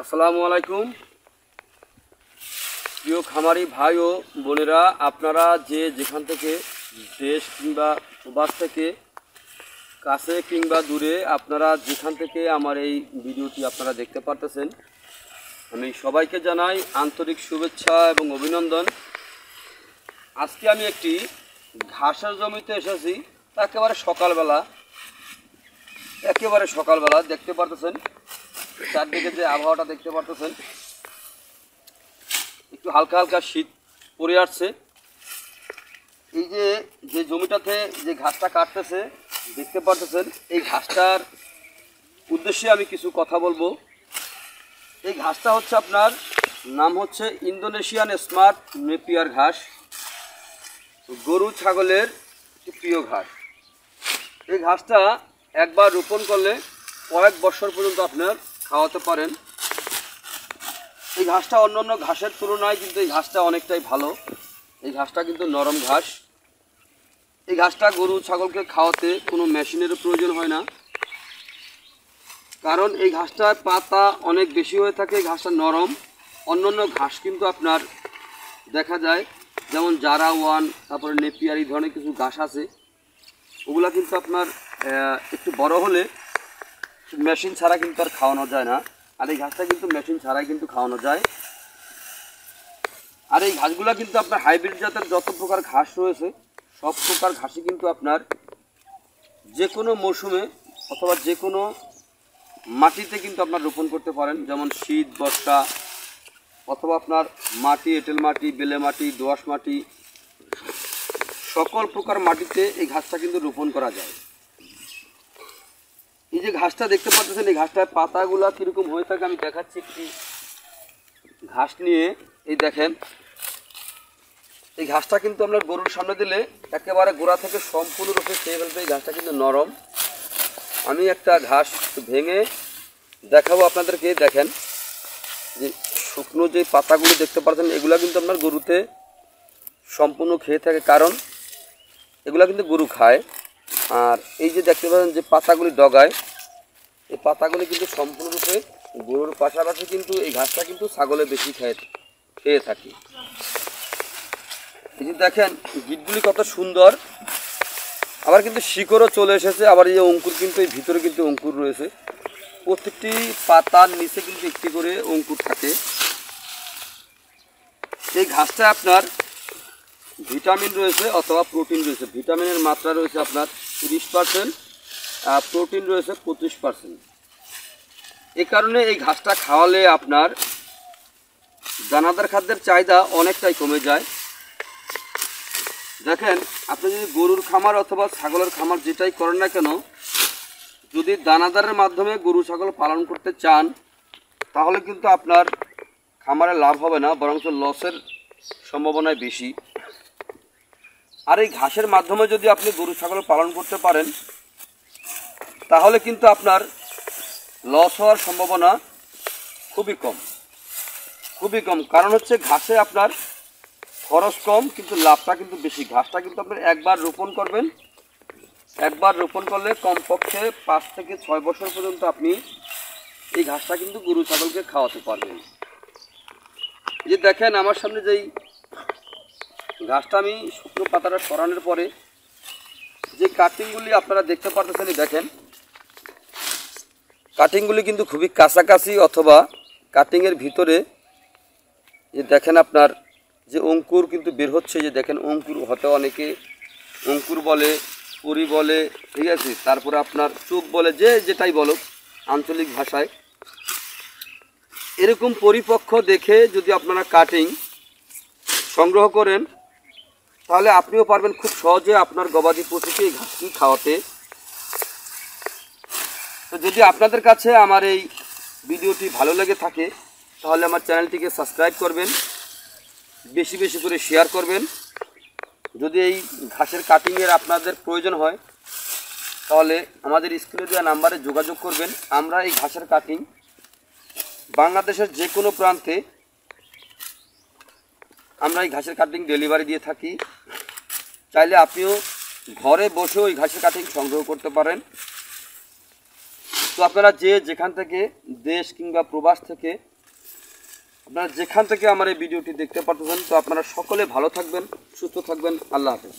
আসসালামু আলাইকুম প্রিয় খামারি ভাই ও বোনেরা, আপনারা যে যেখান থেকে দেশ কিংবা প্রবাস থেকে কাছে কিংবা দূরে আপনারা যেখান থেকে আমার এই ভিডিওটি আপনারা দেখতে পারতেছেন, আমি সবাইকে জানাই আন্তরিক শুভেচ্ছা এবং অভিনন্দন। আজকে আমি একটি ঘাসের জমিতে এসেছি। একেবারে সকালবেলা দেখতে পারতেছেন, চারদিকে যে আবহাওয়াটা দেখতে পারতেছেন, একটু হালকা হালকা শীত পড়ে আসছে। এই যে জমিটাতে যে ঘাসটা কাটতেছে দেখতে পারতেছেন, এই ঘাসটার উদ্দেশ্যে আমি কিছু কথা বলবো। এই ঘাসটা হচ্ছে, আপনার নাম হচ্ছে ইন্দোনেশিয়ান স্মার্ট নেপিয়ার ঘাস, গরু ছাগলের প্রিয় ঘাস। এই ঘাসটা একবার রোপণ করলে কয়েক বছর পর্যন্ত আপনার খাওয়াতে পারেন। এই ঘাসটা অন্যান্য ঘাসের তুলনায় কিন্তু এই ঘাসটা অনেকটাই ভালো। এই ঘাসটা কিন্তু নরম ঘাস। এই ঘাসটা গরু ছাগলকে খাওয়াতে কোনো মেশিনেরও প্রয়োজন হয় না, কারণ এই ঘাসটার পাতা অনেক বেশি হয়ে থাকে। এই ঘাসটা নরম। অন্যান্য ঘাস কিন্তু আপনার দেখা যায়, যেমন জারা ওয়ান, তারপরে নেপিয়ার, এই ধরনের কিছু ঘাস আছে, ওগুলা কিন্তু আপনার একটু বড় হলে মেশিন ছাড়া কিন্তু আর খাওয়ানো যায় না। আর এই ঘাসটা কিন্তু মেশিন ছাড়াই কিন্তু খাওয়ানো যায়। আর এই ঘাসগুলো কিন্তু আপনার হাইব্রিড জাতের যত প্রকার ঘাস রয়েছে, সব প্রকার ঘাসই কিন্তু আপনার যে কোনো মৌসুমে অথবা যে কোনো মাটিতে কিন্তু আপনার রোপণ করতে পারেন। যেমন শীত, বর্ষা, অথবা আপনার মাটি, এঁটেল মাটি, বেলে মাটি, দোআঁশ মাটি, সকল প্রকার মাটিতে এই ঘাসটা কিন্তু রোপণ করা যায়। এই যে ঘাসটা দেখতে পাচ্ছেন, এই ঘাসটার পাতাগুলা কীরকম হয়ে থাকে আমি দেখাচ্ছি একটি ঘাস নিয়ে। এই দেখেন, এই ঘাসটা কিন্তু আপনার গরুর সামনে দিলে একেবারে গোড়া থেকে সম্পূর্ণরূপে খেয়ে ফেলবে। এই ঘাসটা কিন্তু নরম। আমি একটা ঘাস ভেঙে দেখাবো আপনাদেরকে। দেখেন, যে শুকনো যে পাতাগুলো দেখতে পাচ্ছেন, এগুলা কিন্তু আপনার গরুতে সম্পূর্ণ খেয়ে থাকে, কারণ এগুলা কিন্তু গরু খায়। আর এই যে দেখতে পাচ্ছেন যে পাতাগুলি ডগায়, এই পাতাগুলি কিন্তু সম্পূর্ণরূপে গরুর পাশাপাশি কিন্তু এই ঘাসটা কিন্তু ছাগলে বেশি খেয়ে থাকে। এই যে দেখেন গিটগুলি কত সুন্দর, আবার কিন্তু শিকড়ও চলে এসেছে। আবার এই যে অঙ্কুর, কিন্তু এই ভিতরে কিন্তু অঙ্কুর রয়েছে। প্রত্যেকটি পাতার নিচে কিন্তু একটি করে অঙ্কুর থাকে। এই ঘাসটা আপনার ভিটামিন রয়েছে অথবা প্রোটিন রয়েছে। ভিটামিনের মাত্রা রয়েছে আপনার 30%, আর প্রোটিন রয়েছে 25%। এই কারণে এই ঘাসটা খাওয়ালে আপনার দানাদার খাদ্যের চাহিদা অনেকটাই কমে যায়। দেখেন, আপনি যদি গরুর খামার অথবা ছাগলের খামার যেটাই করেন না কেন, যদি দানাদারের মাধ্যমে গরু ছাগল পালন করতে চান, তাহলে কিন্তু আপনার খামারে লাভ হবে না, বরং লসের সম্ভাবনাই বেশি। আর এই ঘাসের মাধ্যমে যদি আপনি গরু ছাগল পালন করতে পারেন, তাহলে কিন্তু আপনার লস হওয়ার সম্ভাবনা খুবই কম। কারণ হচ্ছে ঘাসে আপনার খরচ কম, কিন্তু লাভটা কিন্তু বেশি। ঘাসটা কিন্তু আপনার একবার রোপণ করবেন, একবার রোপণ করলে কমপক্ষে 5 থেকে 6 বছর পর্যন্ত আপনি এই ঘাসটা কিন্তু গরু ছাগলকে খাওয়াতে পারবেন। এই যে দেখেন, আমার সামনে যেই ঘাসটা আমি শুকনো পাতাটা সরানোর পরে যে কাটিংগুলি আপনারা দেখতে পাচ্ছেন, দেখেন কাটিংগুলি কিন্তু খুবই কাছাকাছি, অথবা কাটিংয়ের ভিতরে যে দেখেন আপনার যে অঙ্কুর কিন্তু বের হচ্ছে। যে দেখেন, অঙ্কুর হতে অনেকে অঙ্কুর বলে, পুরি বলে, ঠিক আছে, তারপরে আপনার চোখ বলে, যে যেটাই বলো আঞ্চলিক ভাষায়। এরকম পরিপক্ক দেখে যদি আপনারা কাটিং সংগ্রহ করেন, তাহলে আপনিও পারবেন খুব সহজে আপনার গবাদি পশুকে এই ঘাসটি খাওয়াতে। তো যদি আপনাদের কাছে আমার এই ভিডিওটি ভালো লেগে থাকে, তাহলে আমার চ্যানেলটিকে সাবস্ক্রাইব করবেন, বেশি বেশি করে শেয়ার করবেন। যদি এই ঘাসের কাটিংয়ের আপনাদের প্রয়োজন হয়, তাহলে আমাদের স্ক্রিনে দেওয়া নাম্বারে যোগাযোগ করবেন। আমরা এই ঘাসের কাটিং বাংলাদেশের যে কোনো প্রান্তে আমরা এই ঘাসের কাটিং ডেলিভারি দিয়ে থাকি। চাইলে আপনিও ঘরে বসেও এই ঘাসের কাটিং সংগ্রহ করতে পারেন। তো আপনারা যেখান থেকে দেশ কিংবা প্রবাস থেকে আপনারা যেখান থেকে আমার এই ভিডিওটি দেখতে পাচ্ছেন, তো আপনারা সকলে ভালো থাকবেন, সুস্থ থাকবেন। আল্লাহ হাফেজ।